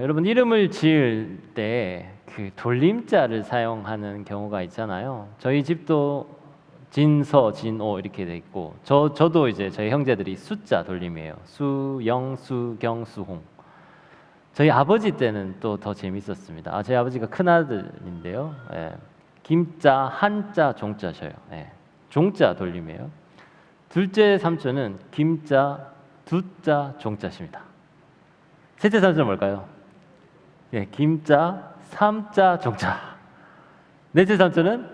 여러분 이름을 지을 때 그 돌림자를 사용하는 경우가 있잖아요. 저희 집도 진서, 진오 이렇게 돼 있고 저도 이제 저희 형제들이 숫자 돌림이에요. 수영, 수경, 수홍. 저희 아버지 때는 또 더 재밌었습니다. 저희 아버지가 큰 아들인데요. 예. 김자, 한자, 종자셔요. 예. 종자 돌림이에요. 둘째 삼촌은 김자, 두자, 종자십니다. 셋째 삼촌은 뭘까요? 예, 김자, 삼자, 종자. 넷째 삼촌은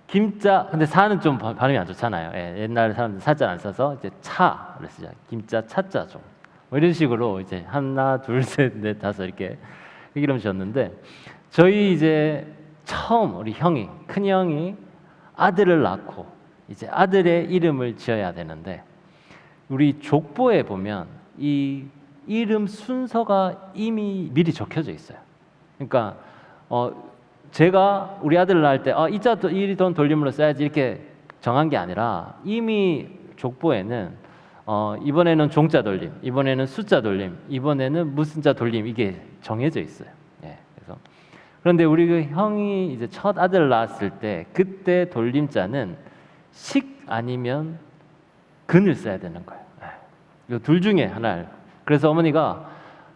김자, 근데 사는 좀 발음이 안 좋잖아요. 예, 옛날 사람들 사자 안 써서 이제 차를 쓰죠. 김자, 차자, 종. 뭐 이런 식으로 이제 하나, 둘, 셋, 넷, 다섯 이렇게 이름 지었는데 저희 이제 처음 우리 형이 큰 형이 아들을 낳고 이제 아들의 이름을 지어야 되는데 우리 족보에 보면 이 이름 순서가 이미 미리 적혀져 있어요. 그러니까 제가 우리 아들을 낳을 때 이자 이돈 돌림으로 써야지 이렇게 정한 게 아니라 이미 족보에는 이번에는 종자 돌림, 이번에는 숫자 돌림, 이번에는 무슨 자 돌림 이게 정해져 있어요. 예, 그래서 그런데 우리 그 형이 이제 첫 아들을 낳았을 때 그때 돌림자는 식 아니면 근을 써야 되는 거예요. 이 둘 중에 하나를. 그래서 어머니가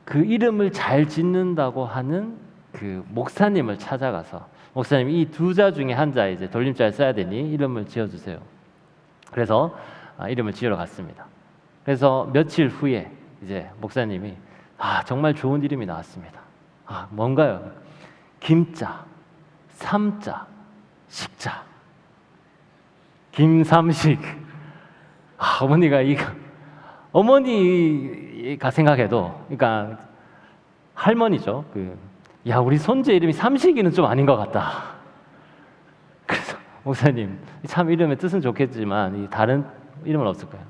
그 이름을 잘 짓는다고 하는 그 목사님을 찾아가서 목사님 이 두 자 중에 한 자 이제 돌림자를 써야 되니 이름을 지어주세요. 그래서 이름을 지으러 갔습니다. 그래서 며칠 후에 이제 목사님이 정말 좋은 이름이 나왔습니다. 뭔가요? 김자, 삼자, 식자. 김삼식. 어머니가 어머니가 생각해도 그러니까 할머니죠. 우리 손재 이름이 삼식이는 좀 아닌 것 같다. 그래서 목사님 참 이름의 뜻은 좋겠지만 이 다른 이름은 없을까요?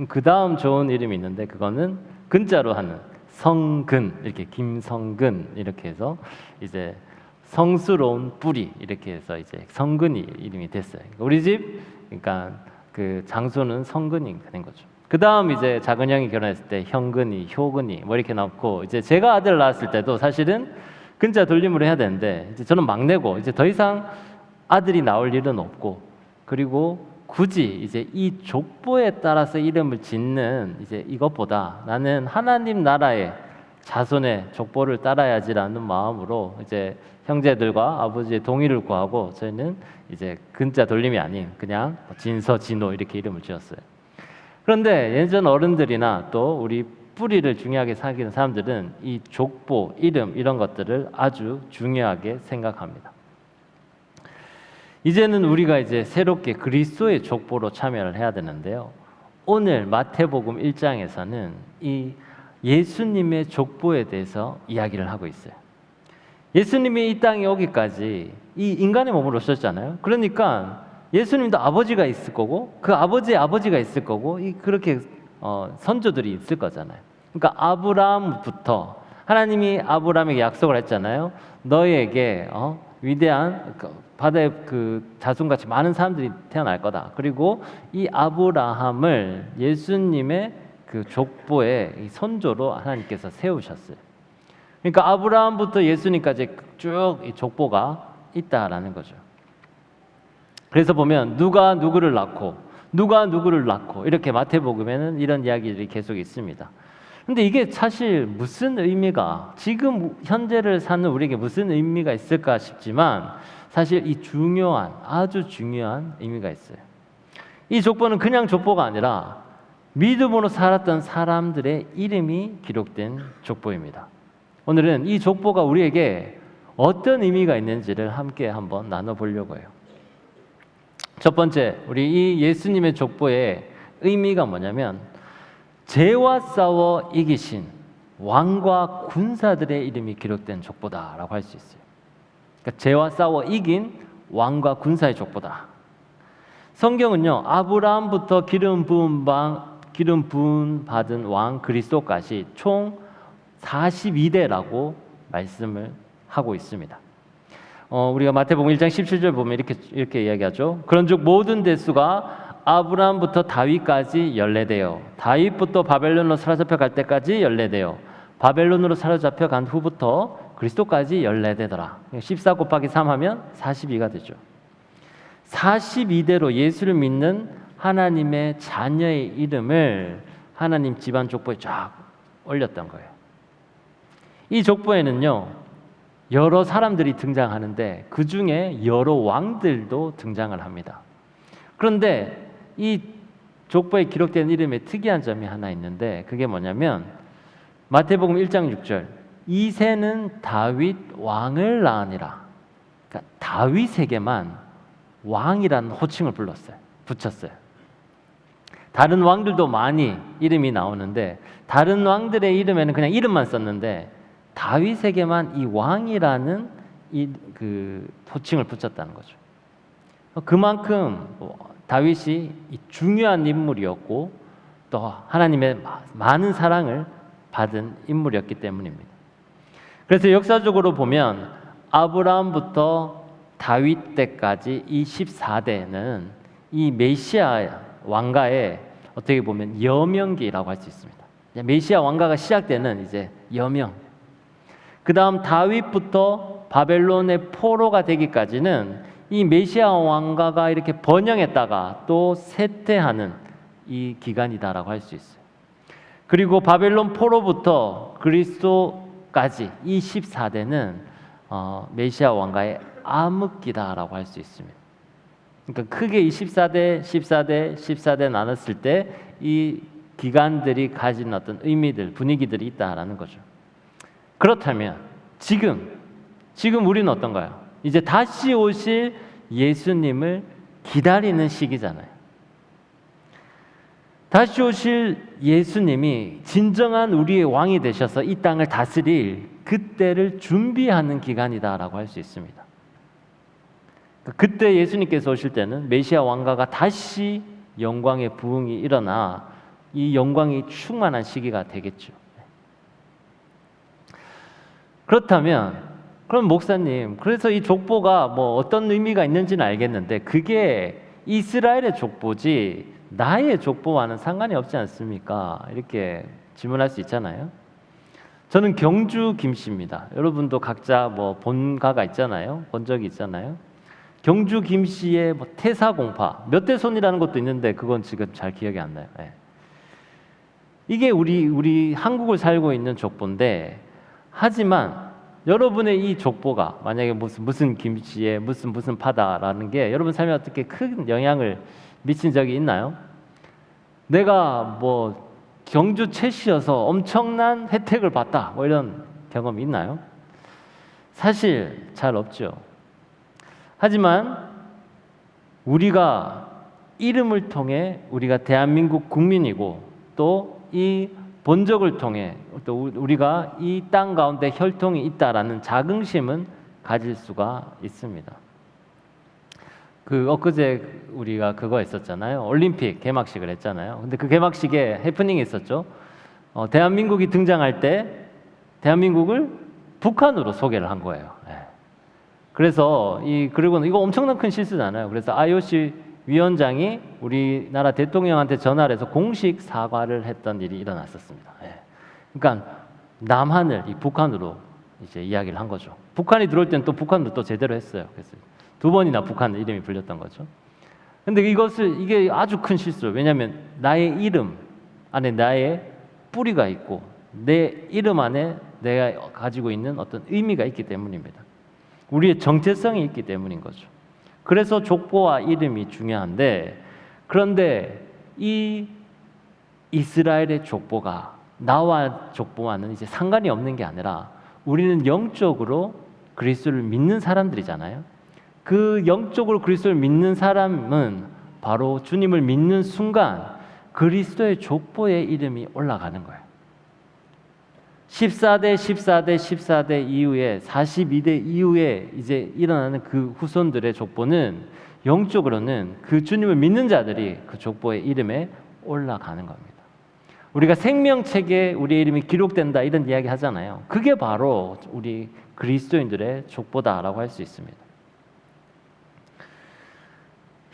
그 다음 좋은 이름이 있는데 그거는 근자로 하는 성근 이렇게 김성근 이렇게 해서 이제 성스러운 뿌리 이렇게 해서 이제 성근이 이름이 됐어요. 우리 집 그러니까 그 장소는 성근이 된 거죠. 그 다음 이제 작은 형이 결혼했을 때 형근이, 효근이 뭐 이렇게 나왔고 이제 제가 아들 낳았을 때도 사실은 근자 돌림으로 해야 되는데 이제 저는 막내고 이제 더 이상 아들이 나올 일은 없고 그리고 굳이 이제 이 족보에 따라서 이름을 짓는 이제 이것보다 나는 하나님 나라의 자손의 족보를 따라야지라는 마음으로 이제 형제들과 아버지의 동의를 구하고 저희는 이제 근자 돌림이 아닌 그냥 진서, 진호 이렇게 이름을 지었어요. 그런데 예전 어른들이나 또 우리 뿌리를 중요하게 사귀는 사람들은 이 족보, 이름 이런 것들을 아주 중요하게 생각합니다. 이제는 우리가 이제 새롭게 그리스도의 족보로 참여를 해야 되는데요. 오늘 마태복음 1장에서는 이 예수님의 족보에 대해서 이야기를 하고 있어요. 예수님이 이 땅에 오기까지 이 인간의 몸으로 오셨잖아요. 그러니까 예수님도 아버지가 있을 거고 그 아버지의 아버지가 있을 거고 그렇게 선조들이 있을 거잖아요. 그러니까 아브라함부터 하나님이 아브라함에게 약속을 했잖아요. 너희에게 위대한 바다의 그 자손같이 많은 사람들이 태어날 거다. 그리고 이 아브라함을 예수님의 그 족보의 선조로 하나님께서 세우셨어요. 그러니까 아브라함부터 예수님까지 쭉 이 족보가 있다라는 거죠. 그래서 보면 누가 누구를 낳고 누가 누구를 낳고 이렇게 마태복음에는 이런 이야기들이 계속 있습니다. 근데 이게 사실 무슨 의미가 지금 현재를 사는 우리에게 무슨 의미가 있을까 싶지만 사실 이 아주 중요한 의미가 있어요. 이 족보는 그냥 족보가 아니라 믿음으로 살았던 사람들의 이름이 기록된 족보입니다. 오늘은 이 족보가 우리에게 어떤 의미가 있는지를 함께 한번 나눠보려고 해요. 첫 번째, 우리 이 예수님의 족보의 의미가 뭐냐면 죄와 싸워 이기신 왕과 군사들의 이름이 기록된 족보다라고 할 수 있어요. 그러니까 죄와 싸워 이긴 왕과 군사의 족보다. 성경은요, 아브라함부터 기름 부음 받은 왕 그리스도까지 총 42대라고 말씀을 하고 있습니다. 우리가 마태복음 1장 17절 보면 이렇게 이야기하죠. 그런즉 모든 대수가 아브라함부터 다윗까지 14대요. 다윗부터 바벨론으로 사로잡혀 갈 때까지 14대요. 바벨론으로 사로잡혀 간 후부터 그리스도까지 14대더라. 14 곱하기 3 하면 42가 되죠. 42대로 예수를 믿는 하나님의 자녀의 이름을 하나님 집안 족보에 쫙 올렸던 거예요. 이 족보에는요, 여러 사람들이 등장하는데 그 중에 여러 왕들도 등장을 합니다. 그런데 이 족보에 기록된 이름에 특이한 점이 하나 있는데 그게 뭐냐면 마태복음 1장 6절 이새는 다윗 왕을 낳으니라. 그러니까 다윗에게만 왕이라는 호칭을 붙였어요. 다른 왕들도 많이 이름이 나오는데 다른 왕들의 이름에는 그냥 이름만 썼는데 다윗에게만 이 왕이라는 그 호칭을 붙였다는 거죠. 그만큼 다윗이 중요한 인물이었고 또 하나님의 많은 사랑을 받은 인물이었기 때문입니다. 그래서 역사적으로 보면 아브라함부터 다윗 때까지 이 14대는 이 메시아 왕가의 어떻게 보면 여명기라고 할 수 있습니다. 메시아 왕가가 시작되는 이제 여명. 그 다음 다윗부터 바벨론의 포로가 되기까지는 이 메시아 왕가가 이렇게 번영했다가 또 쇠퇴하는 이 기간이다라고 할 수 있어요. 그리고 바벨론 포로부터 그리스도까지 이 14대는 메시아 왕가의 암흑기다라고 할 수 있습니다. 그러니까 크게 이 14대 나눴을 때 이 기간들이 가진 어떤 의미들, 분위기들이 있다라는 거죠. 그렇다면 지금 우리는 어떤가요? 이제 다시 오실 예수님을 기다리는 시기잖아요. 다시 오실 예수님이 진정한 우리의 왕이 되셔서 이 땅을 다스릴 그때를 준비하는 기간이다라고 할 수 있습니다. 그때 예수님께서 오실 때는 메시아 왕가가 다시 영광의 부흥이 일어나 이 영광이 충만한 시기가 되겠죠. 그렇다면 그럼 목사님, 그래서 이 족보가 뭐 어떤 의미가 있는지는 알겠는데 그게 이스라엘의 족보지 나의 족보와는 상관이 없지 않습니까? 이렇게 질문할 수 있잖아요. 저는 경주 김씨입니다. 여러분도 각자 뭐 본가가 있잖아요. 본 적이 있잖아요. 경주 김씨의 뭐 태사공파 몇 대 손이라는 것도 있는데 그건 지금 잘 기억이 안 나요. 네. 이게 우리 한국을 살고 있는 족보인데 하지만 여러분의 이 족보가 만약에 무슨 김씨의 무슨 파다라는 게 여러분 삶에 어떻게 큰 영향을 미친 적이 있나요? 내가 뭐 경주 최씨여서 엄청난 혜택을 받다 뭐 이런 경험이 있나요? 사실 잘 없죠. 하지만 우리가 이름을 통해 우리가 대한민국 국민이고 또 이 본적을 통해 또 우리가 이 땅 가운데 혈통이 있다라는 자긍심은 가질 수가 있습니다. 엊그제 우리가 그거 했었잖아요. 올림픽 개막식을 했잖아요. 근데 그 개막식에 해프닝이 있었죠. 대한민국이 등장할 때 대한민국을 북한으로 소개를 한 거예요. 그래서 그리고 이거 엄청난 큰 실수잖아요. 그래서 IOC 위원장이 우리나라 대통령한테 전화를 해서 공식 사과를 했던 일이 일어났었습니다. 그러니까 남한을 이 북한으로 이제 이야기를 한 거죠. 북한이 들어올 때는 또 북한도 또 제대로 했어요. 그래서 2번이나 북한 이름이 불렸던 거죠. 근데 이게 아주 큰 실수예요. 왜냐하면 나의 이름 안에 나의 뿌리가 있고 내 이름 안에 내가 가지고 있는 어떤 의미가 있기 때문입니다. 우리의 정체성이 있기 때문인 거죠. 그래서 족보와 이름이 중요한데 그런데 이 이스라엘의 족보가 나와 족보와는 이제 상관이 없는 게 아니라 우리는 영적으로 그리스도를 믿는 사람들이잖아요. 그 영적으로 그리스도를 믿는 사람은 바로 주님을 믿는 순간 그리스도의 족보의 이름이 올라가는 거예요. 14대 이후에 42대 이후에 이제 일어나는 그 후손들의 족보는 영적으로는 그 주님을 믿는 자들이 그 족보의 이름에 올라가는 겁니다. 우리가 생명책에 우리의 이름이 기록된다 이런 이야기 하잖아요. 그게 바로 우리 그리스도인들의 족보다라고 할 수 있습니다.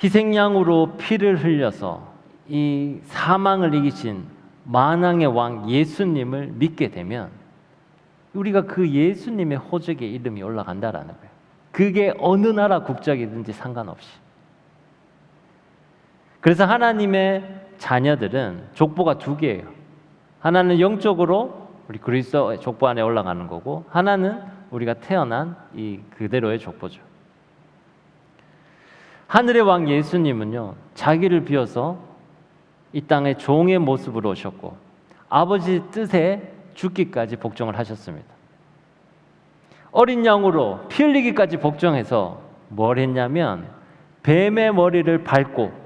희생양으로 피를 흘려서 이 사망을 이기신 만왕의 왕 예수님을 믿게 되면 우리가 그 예수님의 호적에 이름이 올라간다라는 거예요. 그게 어느 나라 국적이든지 상관없이. 그래서 하나님의 자녀들은 족보가 두 개예요. 하나는 영적으로 우리 그리스도의 족보 안에 올라가는 거고, 하나는 우리가 태어난 이 그대로의 족보죠. 하늘의 왕 예수님은요, 자기를 비워서 이 땅에 종의 모습으로 오셨고 아버지 뜻에 죽기까지 복종을 하셨습니다. 어린 양으로 피 흘리기까지 복종해서 뭘 했냐면 뱀의 머리를 밟고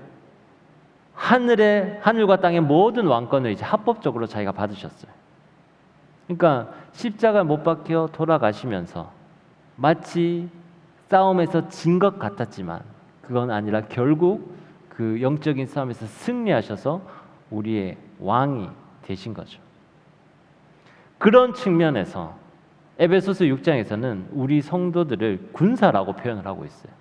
하늘과 땅의 모든 왕권을 이제 합법적으로 자기가 받으셨어요. 그러니까 십자가 못 박혀 돌아가시면서 마치 싸움에서 진 것 같았지만 그건 아니라 결국 그 영적인 싸움에서 승리하셔서 우리의 왕이 되신 거죠. 그런 측면에서 에베소서 6장에서는 우리 성도들을 군사라고 표현을 하고 있어요.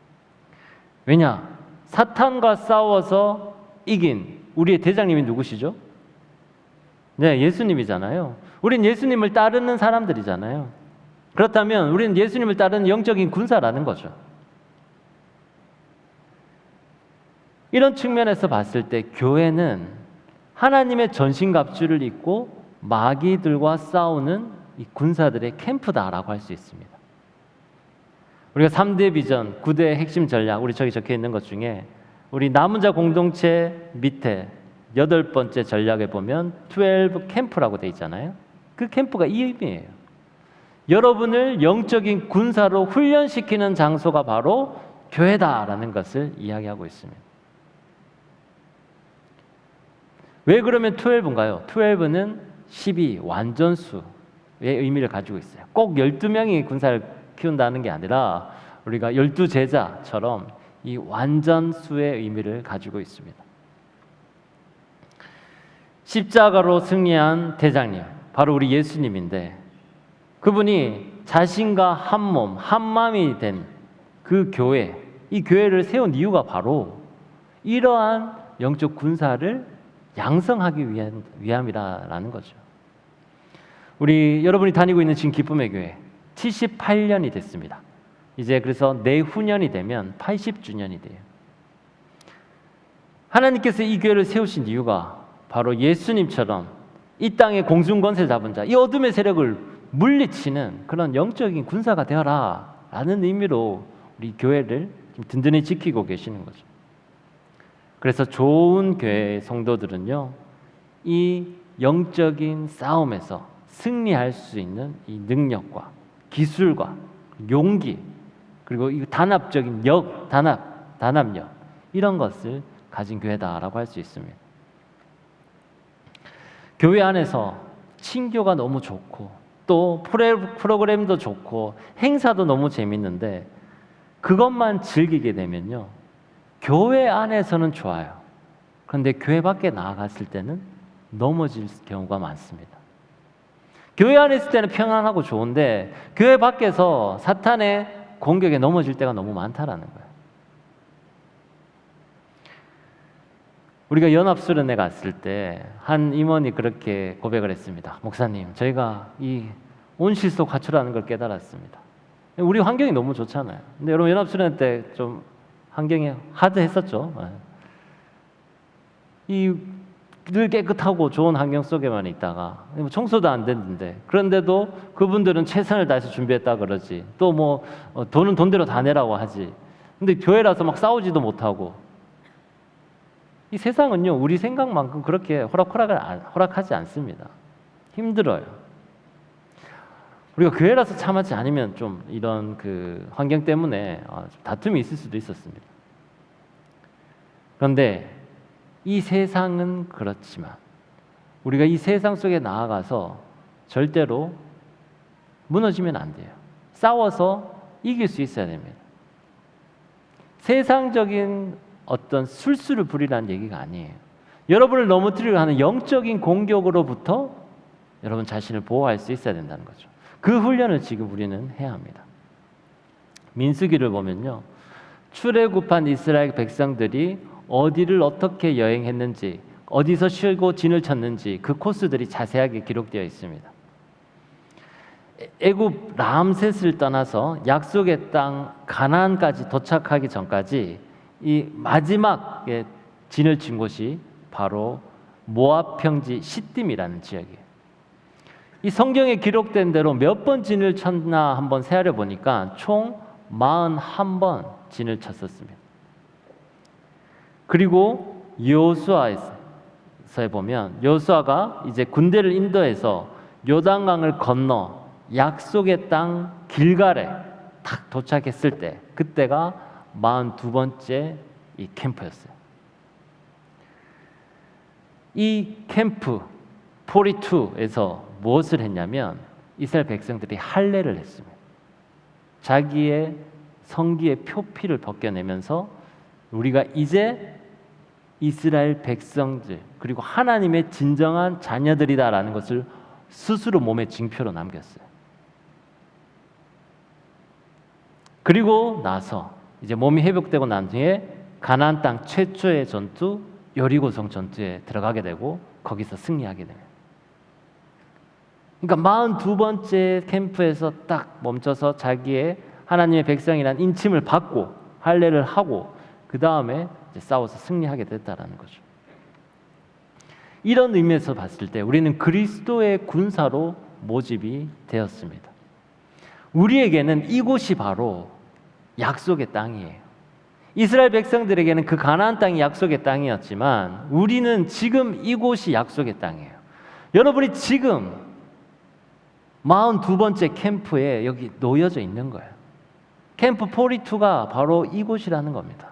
왜냐? 사탄과 싸워서 이긴 우리의 대장님이 누구시죠? 네, 예수님이잖아요. 우린 예수님을 따르는 사람들이잖아요. 그렇다면 우리는 예수님을 따르는 영적인 군사라는 거죠. 이런 측면에서 봤을 때 교회는 하나님의 전신갑주를 입고 마귀들과 싸우는 이 군사들의 캠프다라고 할 수 있습니다. 우리가 3대 비전, 9대 핵심 전략, 우리 저기 적혀 있는 것 중에 우리 남은 자 공동체 밑에 8번째 전략에 보면 12 캠프라고 돼 있잖아요. 그 캠프가 이 의미예요. 여러분을 영적인 군사로 훈련시키는 장소가 바로 교회다라는 것을 이야기하고 있습니다. 왜 그러면 12인가요? 12는 12 완전수의 의미를 가지고 있어요. 꼭 12명이 군사를 키운다는 게 아니라 우리가 12제자처럼 이 완전수의 의미를 가지고 있습니다. 십자가로 승리한 대장님, 바로 우리 예수님인데 그분이 자신과 한 몸, 한 마음이 된 그 교회, 이 교회를 세운 이유가 바로 이러한 영적 군사를 양성하기 위함이라는 거죠. 여러분이 다니고 있는 지금 기쁨의 교회 78년이 됐습니다. 이제 그래서 내후년이 되면 80주년이 돼요. 하나님께서 이 교회를 세우신 이유가 바로 예수님처럼 이 땅에 공중권세 잡은 자, 이 어둠의 세력을 물리치는 그런 영적인 군사가 되어라 라는 의미로 우리 교회를 든든히 지키고 계시는 거죠. 그래서 좋은 교회의 성도들은요, 이 영적인 싸움에서 승리할 수 있는 이 능력과 기술과 용기, 그리고 이 단합적인 단합력, 이런 것을 가진 교회다라고 할 수 있습니다. 교회 안에서 친교가 너무 좋고 또 프로그램도 좋고 행사도 너무 재밌는데 그것만 즐기게 되면요, 교회 안에서는 좋아요. 그런데 교회 밖에 나아갔을 때는 넘어질 경우가 많습니다. 교회 안에 있을 때는 평안하고 좋은데 교회 밖에서 사탄의 공격에 넘어질 때가 너무 많다라는 거예요. 우리가 연합수련회 갔을 때 한 임원이 그렇게 고백을 했습니다. 목사님, 저희가 이 온실속 가출하는 걸 깨달았습니다. 우리 환경이 너무 좋잖아요. 근데 여러분 연합수련회 때 좀 환경이 하드했었죠. 늘 깨끗하고 좋은 환경 속에만 있다가 청소도 안 됐는데 그런데도 그분들은 최선을 다해서 준비했다 그러지. 또 뭐 돈은 돈대로 다 내라고 하지. 근데 교회라서 막 싸우지도 못하고. 이 세상은요, 우리 생각만큼 그렇게 허락하지 않습니다. 힘들어요. 우리가 교회라서 참았지 않으면 좀 이런 그 환경 때문에 다툼이 있을 수도 있었습니다. 그런데 이 세상은 그렇지만 우리가 이 세상 속에 나아가서 절대로 무너지면 안 돼요. 싸워서 이길 수 있어야 됩니다. 세상적인 어떤 술수를 부리라는 얘기가 아니에요. 여러분을 넘어뜨리려 하는 영적인 공격으로부터 여러분 자신을 보호할 수 있어야 된다는 거죠. 그 훈련을 지금 우리는 해야 합니다. 민수기를 보면요, 출애굽한 이스라엘 백성들이 어디를 어떻게 여행했는지, 어디서 쉬고 진을 쳤는지 그 코스들이 자세하게 기록되어 있습니다. 애굽 람셋을 떠나서 약속의 땅 가나안까지 도착하기 전까지 이 마지막에 진을 친 곳이 바로 모압 평지 시딤이라는 지역이에요. 이 성경에 기록된 대로 몇 번 진을 쳤나 한번 세하려 보니까 총 41번 진을 쳤었습니다. 그리고 여호수아에서 보면 여호수아가 이제 군대를 인도해서 요단강을 건너 약속의 땅 길갈에 딱 도착했을 때 그때가 42번째 이 캠프였어요. 이 캠프 42에서 무엇을 했냐면 이스라엘 백성들이 할례를 했습니다. 자기의 성기의 표피를 벗겨내면서 우리가 이제 이스라엘 백성들 그리고 하나님의 진정한 자녀들이다라는 것을 스스로 몸에 징표로 남겼어요. 그리고 나서 이제 몸이 회복되고 난 뒤에 가나안 땅 최초의 전투 여리고성 전투에 들어가게 되고 거기서 승리하게 됩니다. 그러니까 42번째 캠프에서 딱 멈춰서 자기의 하나님의 백성이라는 인침을 받고 할례를 하고 그 다음에 싸워서 승리하게 됐다라는 거죠. 이런 의미에서 봤을 때 우리는 그리스도의 군사로 모집이 되었습니다. 우리에게는 이곳이 바로 약속의 땅이에요. 이스라엘 백성들에게는 그 가나안 땅이 약속의 땅이었지만 우리는 지금 이곳이 약속의 땅이에요. 여러분이 지금 42번째 캠프에 여기 놓여져 있는 거예요. 캠프 42가 바로 이곳이라는 겁니다.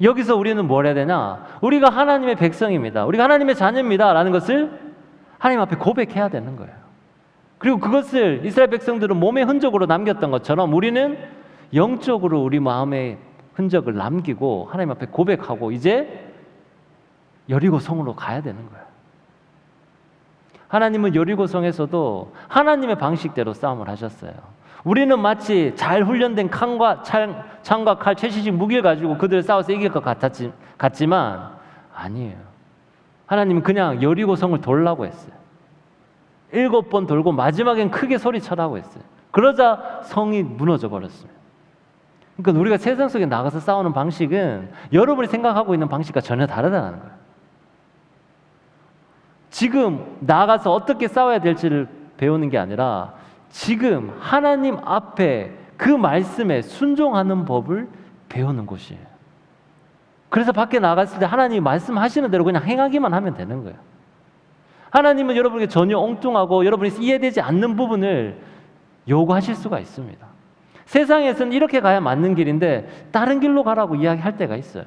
여기서 우리는 뭘 해야 되나? 우리가 하나님의 백성입니다. 우리가 하나님의 자녀입니다. 라는 것을 하나님 앞에 고백해야 되는 거예요. 그리고 그것을 이스라엘 백성들은 몸의 흔적으로 남겼던 것처럼 우리는 영적으로 우리 마음의 흔적을 남기고 하나님 앞에 고백하고 이제 여리고성으로 가야 되는 거예요. 하나님은 여리고성에서도 하나님의 방식대로 싸움을 하셨어요. 우리는 마치 잘 훈련된 창과 칼, 최신식 무기를 가지고 그들을 싸워서 이길 것 같지만 아니에요. 하나님은 그냥 여리고성을 돌라고 했어요. 7번 돌고 마지막엔 크게 소리쳐라고 했어요. 그러자 성이 무너져 버렸습니다. 그러니까 우리가 세상 속에 나가서 싸우는 방식은 여러분이 생각하고 있는 방식과 전혀 다르다는 거예요. 지금 나가서 어떻게 싸워야 될지를 배우는 게 아니라 지금 하나님 앞에 그 말씀에 순종하는 법을 배우는 곳이에요. 그래서 밖에 나갔을 때 하나님이 말씀하시는 대로 그냥 행하기만 하면 되는 거예요. 하나님은 여러분에게 전혀 엉뚱하고 여러분이 이해되지 않는 부분을 요구하실 수가 있습니다. 세상에서는 이렇게 가야 맞는 길인데 다른 길로 가라고 이야기할 때가 있어요.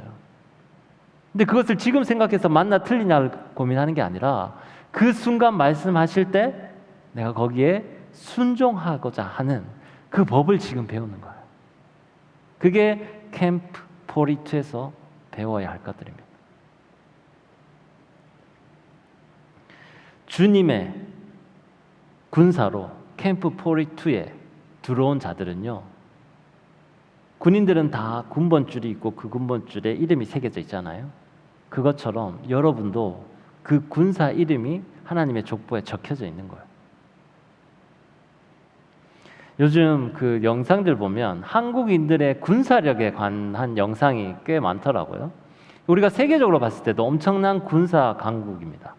근데 그것을 지금 생각해서 맞나 틀리냐를 고민하는 게 아니라 그 순간 말씀하실 때 내가 거기에 순종하고자 하는 그 법을 지금 배우는 거예요. 그게 캠프 42에서 배워야 할 것들입니다. 주님의 군사로 캠프 42에 들어온 자들은요, 군인들은 다 군번줄이 있고 그 군번줄에 이름이 새겨져 있잖아요. 그것처럼 여러분도 그 군사 이름이 하나님의 족보에 적혀져 있는 거예요. 요즘 그 영상들 보면 한국인들의 군사력에 관한 영상이 꽤 많더라고요. 우리가 세계적으로 봤을 때도 엄청난 군사 강국입니다.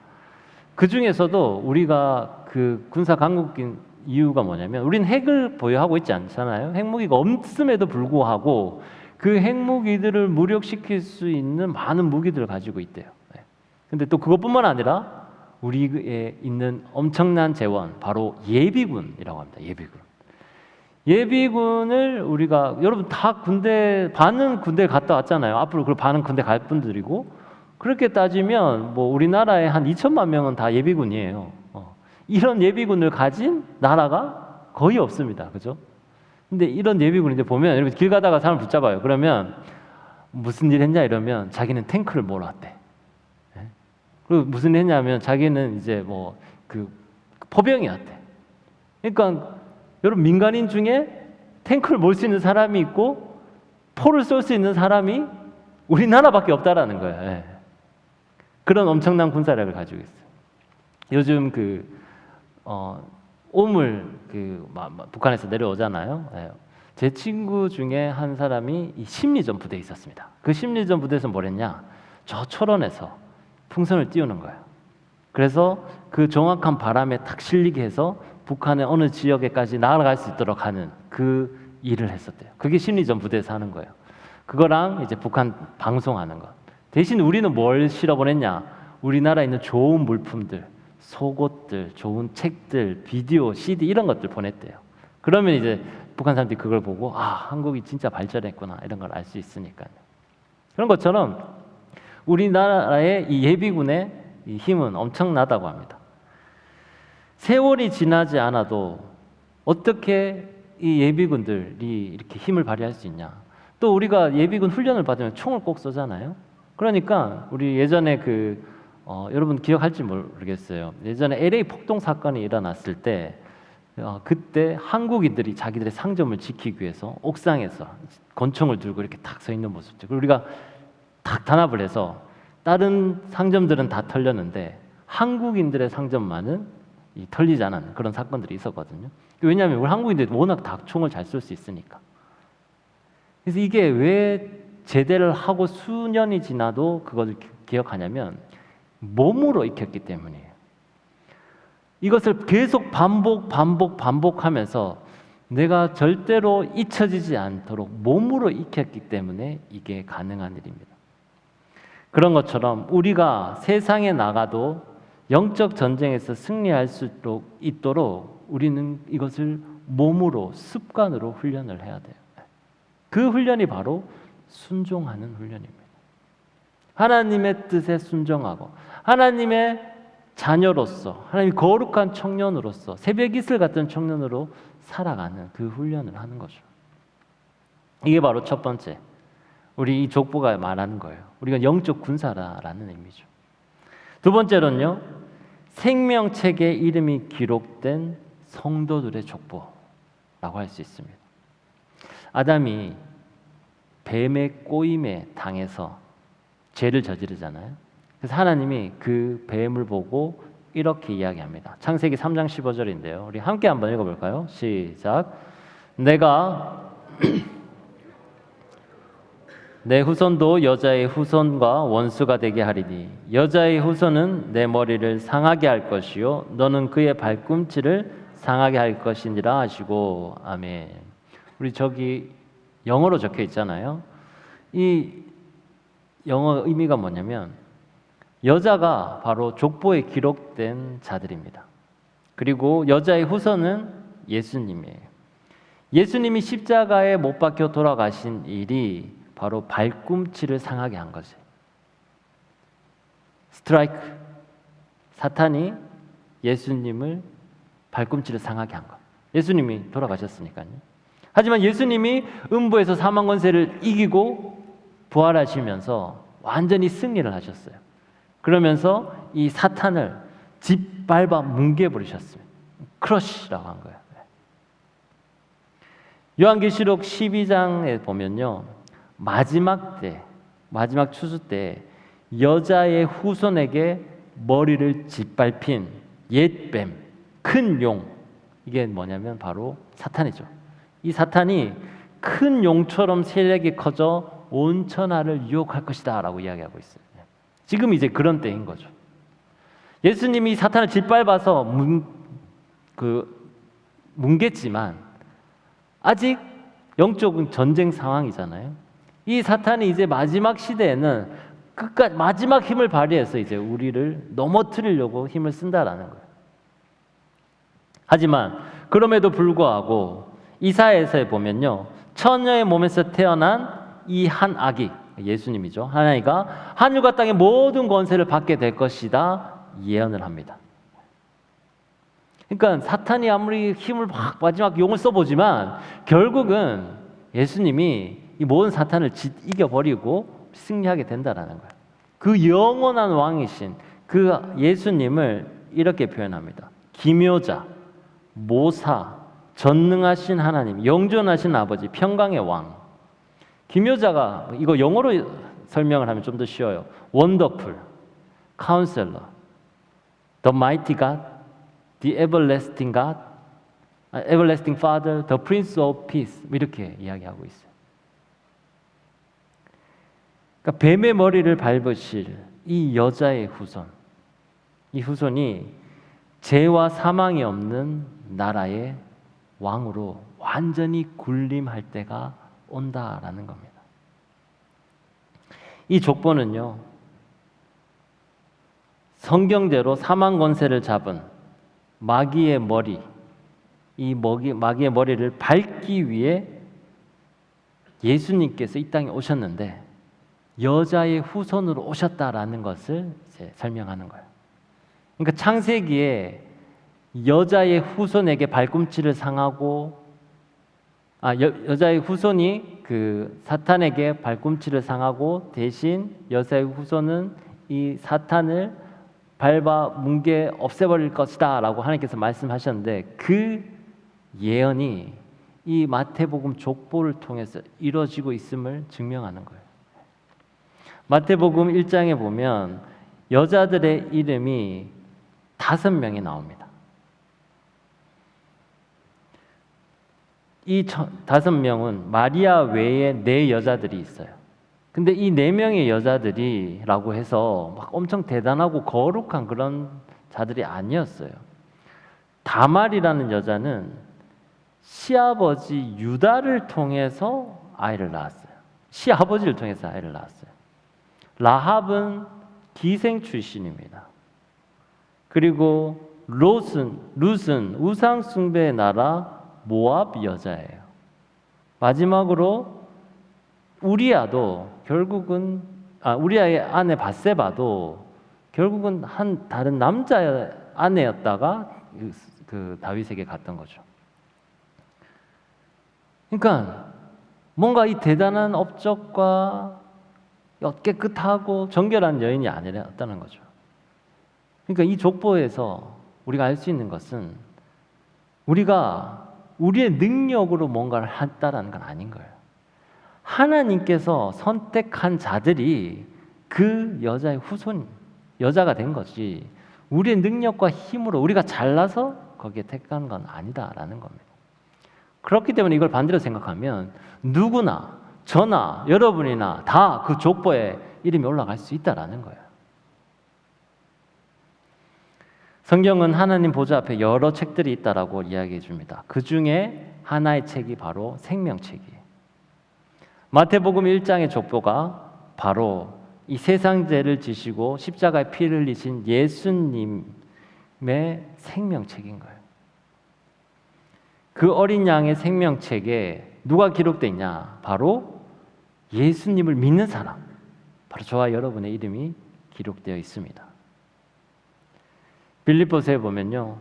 그 중에서도 우리가 그 군사 강국인 이유가 뭐냐면 우리는 핵을 보유하고 있지 않잖아요. 핵무기가 없음에도 불구하고 그 핵무기들을 무력시킬 수 있는 많은 무기들을 가지고 있대요. 근데 또 그것뿐만 아니라 우리에 있는 엄청난 재원, 바로 예비군이라고 합니다. 예비군을 우리가 여러분 다 군대 반은 군대 갔다 왔잖아요. 앞으로 그 반은 군대 갈 분들이고 그렇게 따지면 뭐 우리나라에 한 2천만 명은 다 예비군이에요. 이런 예비군을 가진 나라가 거의 없습니다. 그죠? 근데 이런 예비군인데 보면 이렇게 길 가다가 사람 붙잡아요. 그러면 무슨 일 했냐 이러면 자기는 탱크를 몰았대. 그리고 무슨 일 했냐면 자기는 이제 뭐 그 포병이었대. 그러니까 여러분 민간인 중에 탱크를 몰 수 있는 사람이 있고 포를 쏠 수 있는 사람이 우리나라밖에 없다라는 거예요. 그런 엄청난 군사력을 가지고 있어요. 요즘 오물 북한에서 내려오잖아요. 예. 제 친구 중에 한 사람이 이 심리전 부대에 있었습니다. 그 심리전 부대에서 뭘 했냐? 저 초론에서 풍선을 띄우는 거예요. 그래서 그 정확한 바람에 탁 실리게 해서 북한의 어느 지역에까지 날아갈 수 있도록 하는 그 일을 했었대요. 그게 심리전 부대에서 하는 거예요. 그거랑 이제 북한 방송하는 것. 대신 우리는 뭘 실어보냈냐? 우리나라에 있는 좋은 물품들, 속옷들, 좋은 책들, 비디오, CD 이런 것들 보냈대요. 그러면 이제 북한 사람들이 그걸 보고 한국이 진짜 발전했구나 이런 걸 알 수 있으니까요. 그런 것처럼 우리나라의 이 예비군의 이 힘은 엄청나다고 합니다. 세월이 지나지 않아도 어떻게 이 예비군들이 이렇게 힘을 발휘할 수 있냐? 또 우리가 예비군 훈련을 받으면 총을 꼭 쏘잖아요. 그러니까 우리 예전에 여러분 기억할지 모르겠어요. 예전에 LA 폭동 사건이 일어났을 때 그때 한국인들이 자기들의 상점을 지키기 위해서 옥상에서 권총을 들고 이렇게 탁 서 있는 모습들. 그리고 우리가 탁 단합을 해서 다른 상점들은 다 털렸는데 한국인들의 상점만은 털리지 않은 그런 사건들이 있었거든요. 왜냐하면 우리 한국인들이 워낙 다 총을 잘 쏠 수 있으니까. 그래서 이게 왜 제대를 하고 수년이 지나도 그것을 기억하냐면 몸으로 익혔기 때문이에요. 이것을 계속 반복하면서 내가 절대로 잊혀지지 않도록 몸으로 익혔기 때문에 이게 가능한 일입니다. 그런 것처럼 우리가 세상에 나가도 영적 전쟁에서 승리할 수 있도록 우리는 이것을 몸으로 습관으로 훈련을 해야 돼요. 그 훈련이 바로 순종하는 훈련입니다. 하나님의 뜻에 순종하고 하나님의 자녀로서 하나님 거룩한 청년으로서 새벽 이슬 같은 청년으로 살아가는 그 훈련을 하는 거죠. 이게 바로 첫 번째 우리 이 족보가 말하는 거예요. 우리가 영적 군사라는 의미죠. 두 번째로는요, 생명책에 이름이 기록된 성도들의 족보라고 할 수 있습니다. 아담이 뱀의 꼬임에 당해서 죄를 저지르잖아요. 그래서 하나님이 그 뱀을 보고 이렇게 이야기합니다. 창세기 3장 15절인데요. 우리 함께 한번 읽어볼까요? 시작. 내가 내 후손도 여자의 후손과 원수가 되게 하리니 여자의 후손은 내 머리를 상하게 할 것이요 너는 그의 발꿈치를 상하게 할 것이니라 하시고 아멘. 우리 저기 영어로 적혀 있잖아요. 이 영어 의미가 뭐냐면 여자가 바로 족보에 기록된 자들입니다. 그리고 여자의 후손은 예수님이에요. 예수님이 십자가에 못 박혀 돌아가신 일이 바로 발꿈치를 상하게 한 거죠. 스트라이크. 사탄이 예수님을 발꿈치를 상하게 한 것. 예수님이 돌아가셨으니까요. 하지만 예수님이 음부에서 사망 권세를 이기고 부활하시면서 완전히 승리를 하셨어요. 그러면서 이 사탄을 짓밟아 뭉개버리셨습니다. 크러쉬라고 한 거예요. 요한계시록 12장에 보면요, 마지막 추수 때 여자의 후손에게 머리를 짓밟힌 옛뱀, 큰 용, 이게 뭐냐면 바로 사탄이죠. 이 사탄이 큰 용처럼 세력이 커져 온 천하를 유혹할 것이다 라고 이야기하고 있어요. 지금 이제 그런 때인 거죠. 예수님이 사탄을 짓밟아서 뭉갰지만 아직 영적인 전쟁 상황이잖아요. 이 사탄이 이제 마지막 시대에는 끝까지 마지막 힘을 발휘해서 이제 우리를 넘어뜨리려고 힘을 쓴다라는 거예요. 하지만 그럼에도 불구하고 이사야서에 보면요, 처녀의 몸에서 태어난 이 한 아기, 예수님이죠. 하나님과 하늘과 땅의 모든 권세를 받게 될 것이다 예언을 합니다. 그러니까 사탄이 아무리 힘을 막 마지막 용을 써보지만 결국은 예수님이 이 모든 사탄을 이겨버리고 승리하게 된다라는 거예요. 그 영원한 왕이신 그 예수님을 이렇게 표현합니다. 기묘자, 모사, 전능하신 하나님, 영존하신 아버지, 평강의 왕. 기묘자가 이거 영어로 설명을 하면 좀 더 쉬워요. Wonderful, Counselor, The Mighty God, The Everlasting God, Everlasting Father, the Prince of Peace 이렇게 이야기하고 있어요. 그러니까 뱀의 머리를 밟으실 이 여자의 후손, 이 후손이 죄와 사망이 없는 나라의 왕으로 완전히 군림할 때가 온다라는 겁니다. 이 족보는요, 성경대로 사망 권세를 잡은 마귀의 머리, 이 마귀의 머리를 밟기 위해 예수님께서 이 땅에 오셨는데 여자의 후손으로 오셨다라는 것을 이제 설명하는 거예요. 그러니까 창세기에 여자의 후손에게 발꿈치를 상하고 여자의 후손이 그 사탄에게 발꿈치를 상하고 대신 여자의 후손은 이 사탄을 밟아 뭉개 없애버릴 것이다 라고 하나님께서 말씀하셨는데 그 예언이 이 마태복음 족보를 통해서 이루어지고 있음을 증명하는 거예요. 마태복음 1장에 보면 여자들의 이름이 5명이 나옵니다. 이 5명은 마리아 외에 4 여자들이 있어요. 근데 이 4명의 여자들이라고 해서 막 엄청 대단하고 거룩한 그런 자들이 아니었어요. 다말이라는 여자는 시아버지 유다를 통해서 아이를 낳았어요. 시아버지를 통해서 아이를 낳았어요. 라합은 기생 출신입니다. 그리고 룻은 우상 숭배의 나라 모압 여자예요. 마지막으로 우리아도 결국은 우리아의 아내 밧세바도 결국은 한 다른 남자의 아내였다가 그 다윗에게 갔던 거죠. 그러니까 뭔가 이 대단한 업적과 깨끗하고 정결한 여인이 아니었다는 거죠. 그러니까 이 족보에서 우리가 알 수 있는 것은 우리가 우리의 능력으로 뭔가를 했다라는 건 아닌 거예요. 하나님께서 선택한 자들이 그 여자의 후손, 여자가 된 거지 우리의 능력과 힘으로 우리가 잘나서 거기에 택한 건 아니다라는 겁니다. 그렇기 때문에 이걸 반대로 생각하면 누구나 저나 여러분이나 다 그 족보에 이름이 올라갈 수 있다라는 거예요. 성경은 하나님 보좌 앞에 여러 책들이 있다라고 이야기해 줍니다. 그 중에 하나의 책이 바로 생명책이에요. 마태복음 1장의 족보가 바로 이 세상 죄를 지시고 십자가에 피를 흘리신 예수님의 생명책인 거예요. 그 어린 양의 생명책에 누가 기록되어 있냐? 바로 예수님을 믿는 사람, 바로 저와 여러분의 이름이 기록되어 있습니다. 빌립보서에 보면요,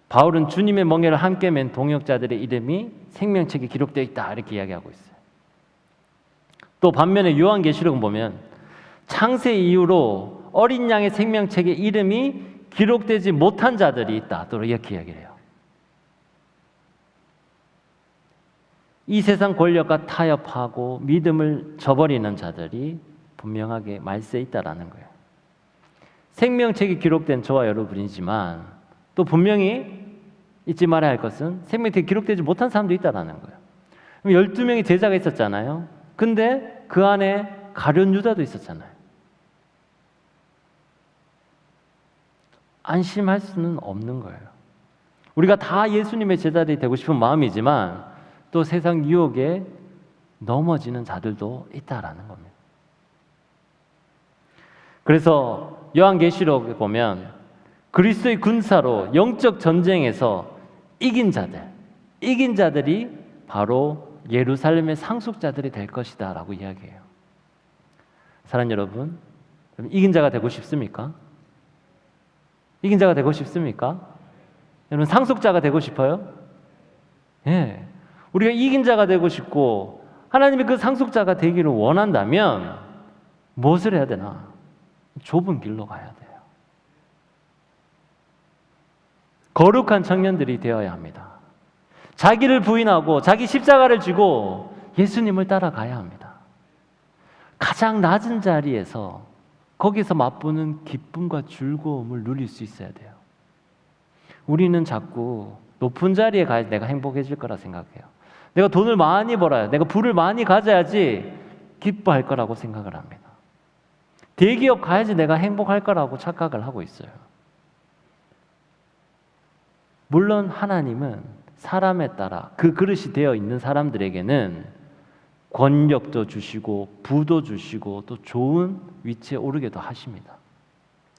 바울은 주님의 멍에를 함께 맨 동역자들의 이름이 생명책에 기록되어 있다 이렇게 이야기하고 있어요. 또 반면에 요한계시록은 보면 창세 이후로 어린 양의 생명책에 이름이 기록되지 못한 자들이 있다 또 이렇게 이야기를 해요. 이 세상 권력과 타협하고 믿음을 저버리는 자들이 분명하게 말세에 있다라는 거예요. 생명책이 기록된 저와 여러분이지만 또 분명히 잊지 말아야 할 것은 생명책이 기록되지 못한 사람도 있다라는 거예요. 12명의 제자가 있었잖아요. 근데 그 안에 가룟 유다도 있었잖아요. 안심할 수는 없는 거예요. 우리가 다 예수님의 제자들이 되고 싶은 마음이지만 또 세상 유혹에 넘어지는 자들도 있다라는 겁니다. 그래서 요한계시록에 보면 그리스도의 군사로 영적 전쟁에서 이긴 자들이 바로 예루살렘의 상속자들이 될 것이다 라고 이야기해요. 사랑하는 여러분, 이긴 자가 되고 싶습니까? 이긴 자가 되고 싶습니까? 여러분 상속자가 되고 싶어요? 예. 우리가 이긴 자가 되고 싶고 하나님이 그 상속자가 되기를 원한다면 무엇을 해야 되나? 좁은 길로 가야 돼요. 거룩한 청년들이 되어야 합니다. 자기를 부인하고 자기 십자가를 지고 예수님을 따라가야 합니다. 가장 낮은 자리에서 거기서 맛보는 기쁨과 즐거움을 누릴 수 있어야 돼요. 우리는 자꾸 높은 자리에 가야 내가 행복해질 거라 생각해요. 내가 돈을 많이 벌어야, 내가 부를 많이 가져야지 기뻐할 거라고 생각을 합니다. 대기업 가야지 내가 행복할 거라고 착각을 하고 있어요. 물론 하나님은 사람에 따라 그 그릇이 되어 있는 사람들에게는 권력도 주시고 부도 주시고 또 좋은 위치에 오르게도 하십니다.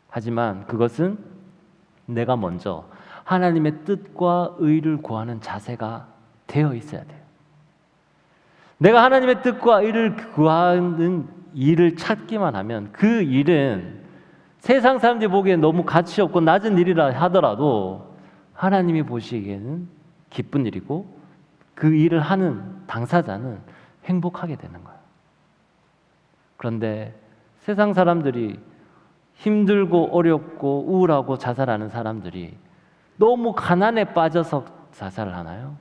하지만 그것은 내가 먼저 하나님의 뜻과 의를 구하는 자세가 되어 있어야 돼요. 내가 하나님의 뜻과 의를 구하는 일을 찾기만 하면 그 일은 세상 사람들이 보기엔 너무 가치 없고 낮은 일이라 하더라도 하나님이 보시기에는 기쁜 일이고 그 일을 하는 당사자는 행복하게 되는 거예요. 그런데 세상 사람들이 힘들고 어렵고 우울하고 자살하는 사람들이 너무 가난에 빠져서 자살을 하나요?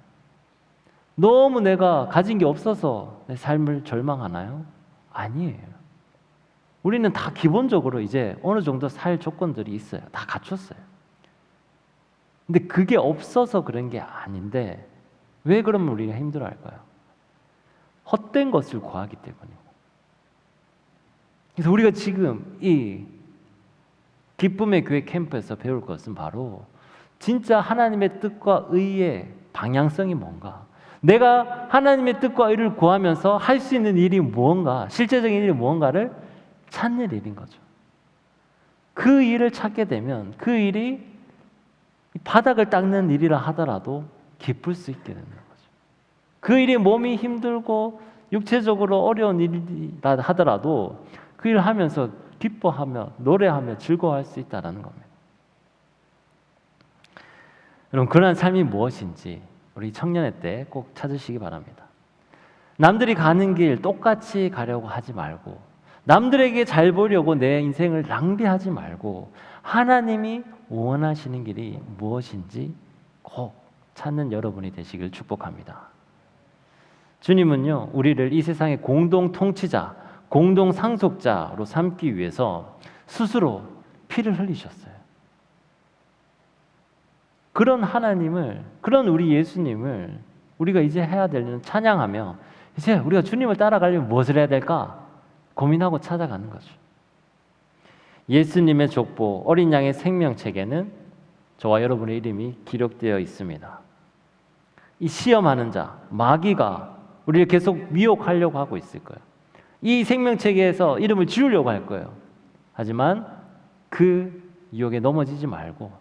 너무 내가 가진 게 없어서 내 삶을 절망하나요? 아니에요. 우리는 다 기본적으로 이제 어느 정도 살 조건들이 있어요. 다 갖췄어요. 근데 그게 없어서 그런 게 아닌데 왜 그러면 우리가 힘들어할까요? 헛된 것을 구하기 때문이고. 그래서 우리가 지금 이 기쁨의 교회 캠프에서 배울 것은 바로 진짜 하나님의 뜻과 의의 방향성이 뭔가, 내가 하나님의 뜻과 의를 구하면서 할 수 있는 일이 무언가, 실제적인 일이 무언가를 찾는 일인 거죠. 그 일을 찾게 되면 그 일이 바닥을 닦는 일이라 하더라도 기쁠 수 있게 되는 거죠. 그 일이 몸이 힘들고 육체적으로 어려운 일이라 하더라도 그 일을 하면서 기뻐하며 노래하며 즐거워할 수 있다는 겁니다. 여러분, 그러한 삶이 무엇인지 우리 청년회 때 꼭 찾으시기 바랍니다. 남들이 가는 길 똑같이 가려고 하지 말고, 남들에게 잘 보려고 내 인생을 낭비하지 말고, 하나님이 원하시는 길이 무엇인지 꼭 찾는 여러분이 되시길 축복합니다. 주님은요, 우리를 이 세상의 공동 통치자, 공동 상속자로 삼기 위해서 스스로 피를 흘리셨어요. 그런 하나님을, 그런 우리 예수님을 우리가 이제 해야 될 일은 찬양하며, 이제 우리가 주님을 따라가려면 무엇을 해야 될까? 고민하고 찾아가는 거죠. 예수님의 족보, 어린 양의 생명책에는 저와 여러분의 이름이 기록되어 있습니다. 이 시험하는 자, 마귀가 우리를 계속 미혹하려고 하고 있을 거예요. 이 생명책에서 이름을 지우려고 할 거예요. 하지만 그 유혹에 넘어지지 말고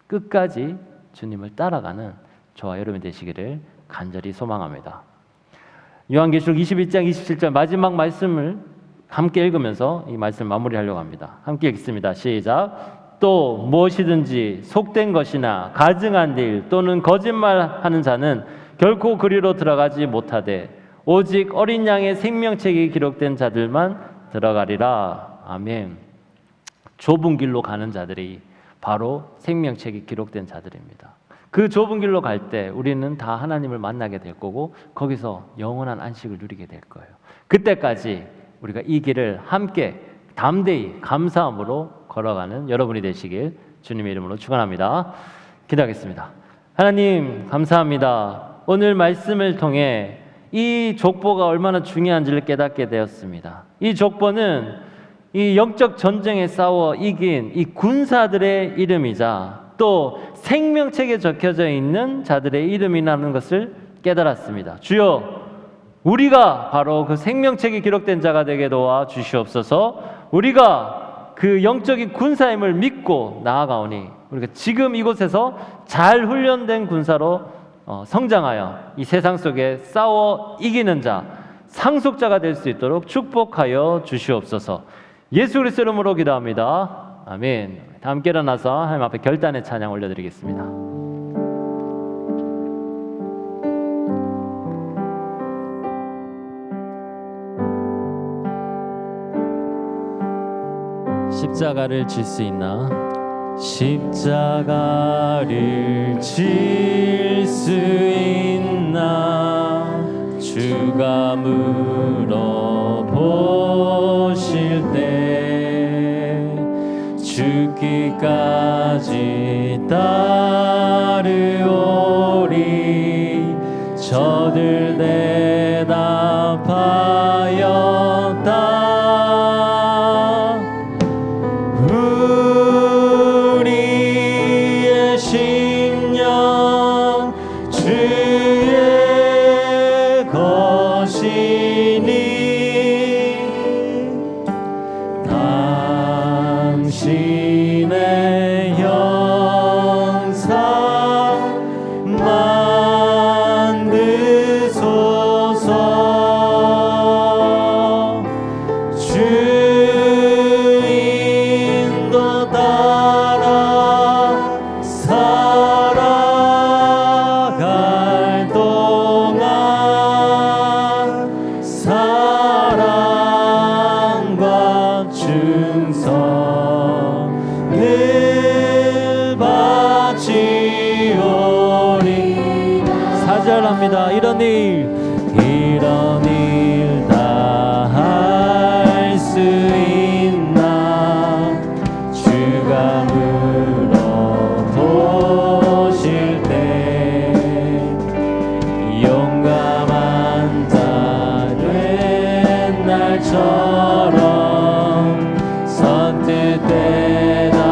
끝까지 주님을 따라가는 저와 여러분이 되시기를 간절히 소망합니다. 요한계시록 21장 27절 마지막 말씀을 함께 읽으면서 이 말씀을 마무리하려고 합니다. 함께 읽습니다. 시작. 또 무엇이든지 속된 것이나 가증한 일 또는 거짓말하는 자는 결코 그리로 들어가지 못하되 오직 어린 양의 생명책이 기록된 자들만 들어가리라. 아멘. 좁은 길로 가는 자들이 바로 생명책이 기록된 자들입니다. 그 좁은 길로 갈 때 우리는 다 하나님을 만나게 될 거고 거기서 영원한 안식을 누리게 될 거예요. 그때까지 우리가 이 길을 함께 담대히 감사함으로 걸어가는 여러분이 되시길 주님의 이름으로 축원합니다. 기도하겠습니다. 하나님 감사합니다. 오늘 말씀을 통해 이 족보가 얼마나 중요한지를 깨닫게 되었습니다. 이 족보는 이 영적 전쟁에 싸워 이긴 이 군사들의 이름이자 또 생명책에 적혀져 있는 자들의 이름이라는 것을 깨달았습니다. 주여, 우리가 바로 그 생명책에 기록된 자가 되게 도와 주시옵소서. 우리가 그 영적인 군사임을 믿고 나아가오니 우리가 지금 이곳에서 잘 훈련된 군사로 성장하여 이 세상 속에 싸워 이기는 자, 상속자가 될 수 있도록 축복하여 주시옵소서. 예수 그리스도 이름으로 기도합니다. 아멘. 다 함께 일어나서 하나님 앞에 결단의 찬양 올려드리겠습니다. 십자가를 질 수 있나? 십자가를 질 수 있나? 주가 물어보실 때 주께 죽기까지 따르오리. 저들 대답하였다. 우리의 심령 주의 것이니 당신의 영상 만드소서. 주 인도 따라 살아갈 동안 사랑과 충성을 바치오리. 사절합니다. 이런 일 다 할 수 있나. 주가 물어보실 때 용감한 자 된 날처럼 선뜻 대답하리라.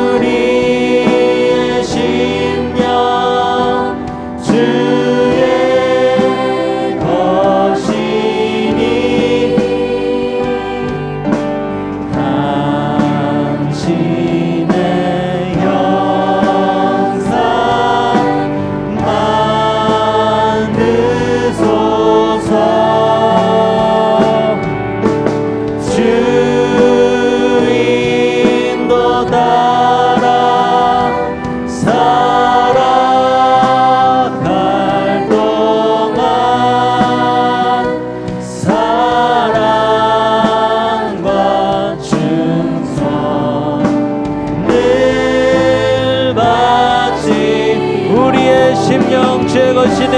우리의 심령 주의 것이니 당신의 영상 만드소서. 주 인도 따라 살아갈 동안 사랑과 충성을 바치. 우리의 심령 주의 것이니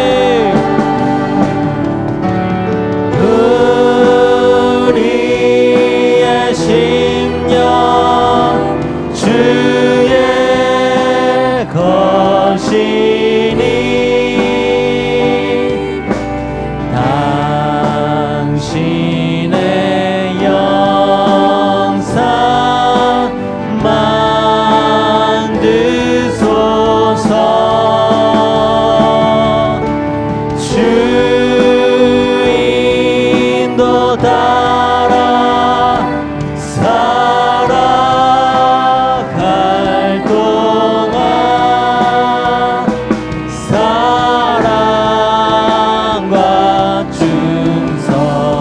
우리의 심령 주의 것이니 당신의 영상 만드소서. 주 인도 따라 살아갈 동안 사랑과 충성을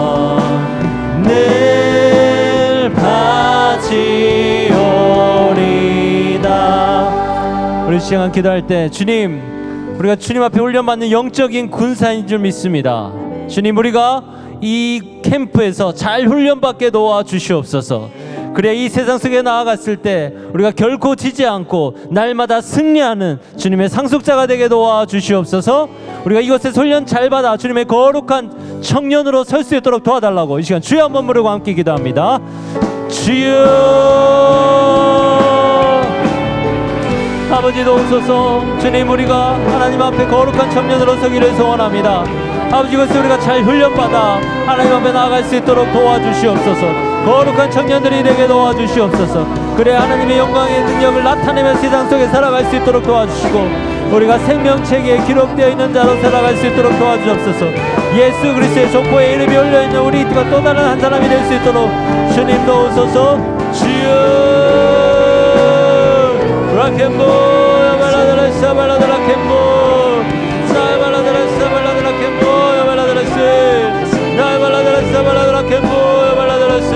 바치오리다. 우리 시간 기도할 때 주님, 우리가 주님 앞에 훈련받는 영적인 군사인 줄 믿습니다. 주님, 우리가 이 캠프에서 잘 훈련받게 도와주시옵소서. 그래 이 세상 속에 나아갔을 때 우리가 결코 지지 않고 날마다 승리하는 주님의 상속자가 되게 도와주시옵소서. 우리가 이곳에서 훈련 잘 받아 주님의 거룩한 청년으로 설 수 있도록 도와달라고 이 시간 주여 한번 부르고 함께 기도합니다. 주여. 아버지 도우소서. 주님, 우리가 하나님 앞에 거룩한 청년으로 서기를 소원합니다. 아버지, 이것을 우리가 잘 훈련받아 하나님 앞에 나아갈 수 있도록 도와주시옵소서. 거룩한 청년들이 되게 도와주시옵소서. 그래 하나님의 영광의 능력을 나타내며 세상 속에 살아갈 수 있도록 도와주시고 우리가 생명책에 기록되어 있는 자로 살아갈 수 있도록 도와주옵소서. 예수 그리스도의 족보에 이름이 올려있는 우리 또 다른 한 사람이 될 수 있도록 주님 도우소서. 주여. 라켄보 야발라드라사 발라드라켄보 사발라드라사 발라드라켄보 야발라드라시 나발라드라사 발라드라켄보 야발라드라시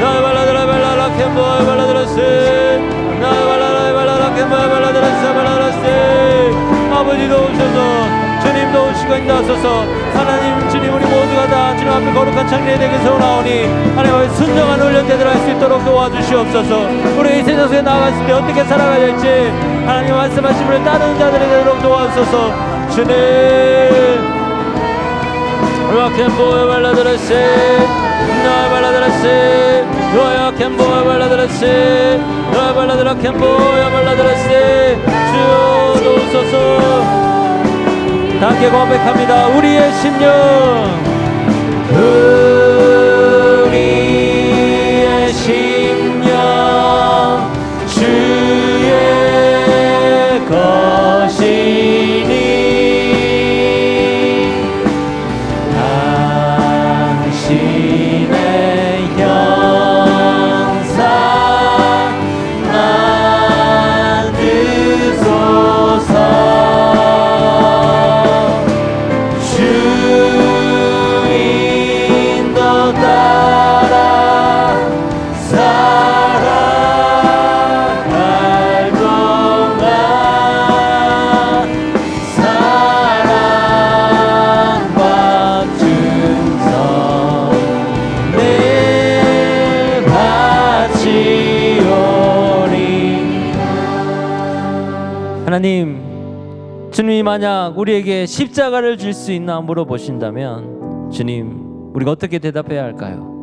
나발라드라 발라드라켄보 야발라드라시 나발라드라 발라드라켄보 야발라드라시 발라드라시. 아버지 도우셔서 주님 도우시고 인도하소서. 하나님 주님, 우리 모두가 다 주님 앞에 거룩한 창례에 되게 소원하오니 하나님 앞에 순정한 훈련자들 할 수 있도록 도와주시옵소서. 우리 이 세상 속에 나아갔을 때 어떻게 살아가야 할지 하나님 말씀하신 분을 따르는 자들이 되도록 도와주소서. 주님 Rock'n'Boy 발라드레시 너의 발라드레시 너의 rock'n'boy 발라드레시 너의 발라드 rock'n'boy 발라드레시 주여 도우소서. 함께 고백합니다. 우리의 심령 우리의 심령 주의 것이니 당신의 형상 만드소서. 주인도 따라 살아갈 동안 사랑과 충성 내 바치오리. 하나님, 주님이 만약 우리에게 십자가를 줄 수 있나 물어보신다면 주님, 우리가 어떻게 대답해야 할까요?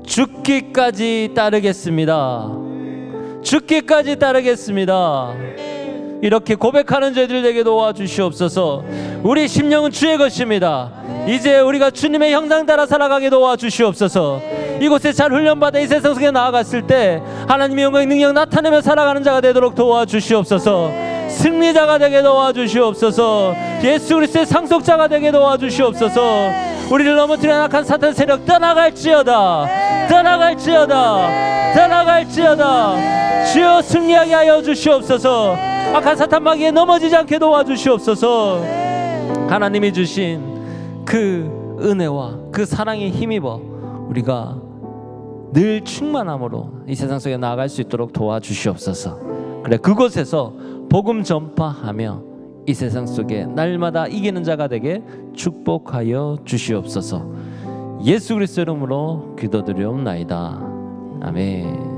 죽기까지 따르겠습니다. 죽기까지 따르겠습니다. 이렇게 고백하는 저희들 되게 도와주시옵소서. 우리 심령은 주의 것입니다. 이제 우리가 주님의 형상 따라 살아가게 도와주시옵소서. 이곳에 잘 훈련받아 이 세상 속에 나아갔을 때 하나님의 영광의 능력 나타내며 살아가는 자가 되도록 도와주시옵소서. 승리자가 되게 도와주시옵소서. 예수 그리스도의 상속자가 되게 도와주시옵소서. 우리를 넘어뜨려 악한 사탄 세력 떠나갈지어다. 떠나갈지어다. 떠나갈지어다. 주여 승리하게 하여 주시옵소서. 악한 사탄 마귀에 넘어지지 않게 도와주시옵소서. 하나님이 주신 그 은혜와 그 사랑에 힘입어 우리가 늘 충만함으로 이 세상 속에 나아갈 수 있도록 도와주시옵소서. 그래, 그곳에서 복음 전파하며 이 세상 속에 날마다 이기는 자가 되게 축복하여 주시옵소서. 예수 그리스도 이름으로 기도드리옵나이다. 아멘.